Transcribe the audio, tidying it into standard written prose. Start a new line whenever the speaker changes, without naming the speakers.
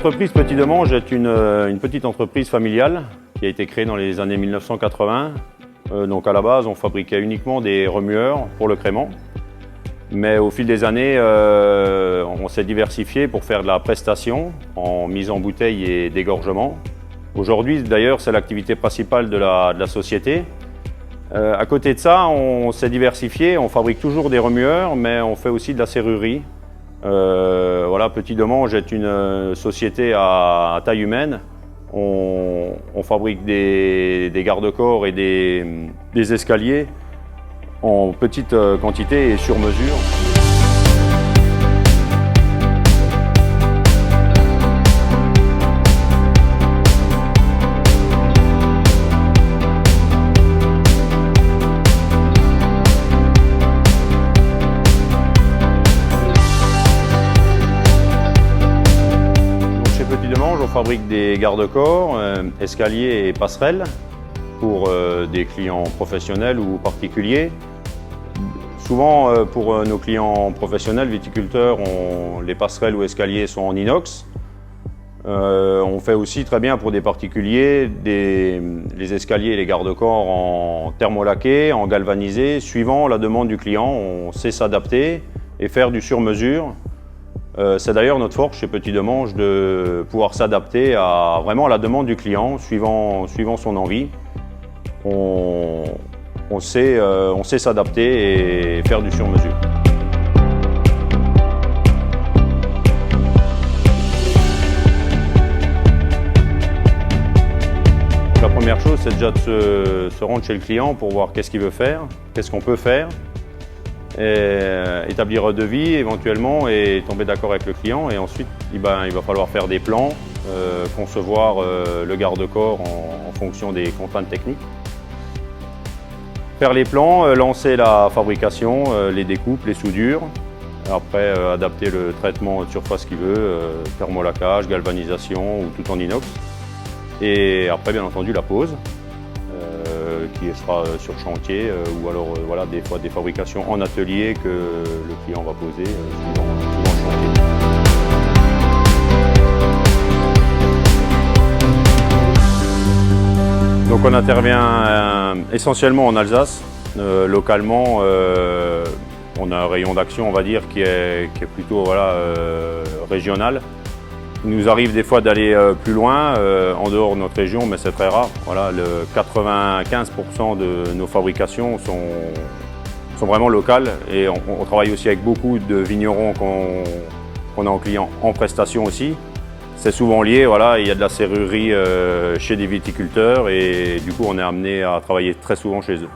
L'entreprise Petit Demange est une petite entreprise familiale qui a été créée dans les années 1980. Donc à la base, on fabriquait uniquement des remueurs pour le crément. Mais au fil des années, on s'est diversifié pour faire de la prestation en mise en bouteille et d'égorgement. Aujourd'hui, d'ailleurs, c'est l'activité principale de la société. À côté de ça, on s'est diversifié, on fabrique toujours des remueurs, mais on fait aussi de la serrurerie. Voilà, Petit Demange est une société à taille humaine. On fabrique des garde-corps et des escaliers en petite quantité et sur mesure. Petit Demange, on fabrique des garde-corps, escaliers et passerelles pour des clients professionnels ou particuliers. Souvent, pour nos clients professionnels, viticulteurs, les passerelles ou escaliers sont en inox. On fait aussi très bien pour des particuliers les escaliers et les garde-corps en thermolaqué, en galvanisé. Suivant la demande du client, on sait s'adapter et faire du sur-mesure. C'est d'ailleurs notre force chez Petit Demange de pouvoir s'adapter vraiment à la demande du client, suivant son envie. On sait s'adapter et faire du sur-mesure. La première chose, c'est déjà de se rendre chez le client pour voir qu'est-ce qu'il veut faire, qu'est-ce qu'on peut faire. Et établir un devis éventuellement et tomber d'accord avec le client, et ensuite il va falloir faire des plans, concevoir le garde-corps en fonction des contraintes techniques. Faire les plans, lancer la fabrication, les découpes, les soudures, après adapter le traitement de surface qu'il veut, thermolaquage, galvanisation ou tout en inox, et après bien entendu la pose. Qui sera sur chantier ou alors voilà, des fois des fabrications en atelier que le client va poser suivant le chantier. Donc on intervient essentiellement en Alsace. Localement, on a un rayon d'action, on va dire, qui est plutôt voilà, régional. Il nous arrive des fois d'aller plus loin, en dehors de notre région, mais c'est très rare. Voilà, 95% de nos fabrications sont vraiment locales, et on travaille aussi avec beaucoup de vignerons qu'on a en client en prestation aussi. C'est souvent lié, voilà, il y a de la serrurerie chez des viticulteurs, et du coup on est amené à travailler très souvent chez eux.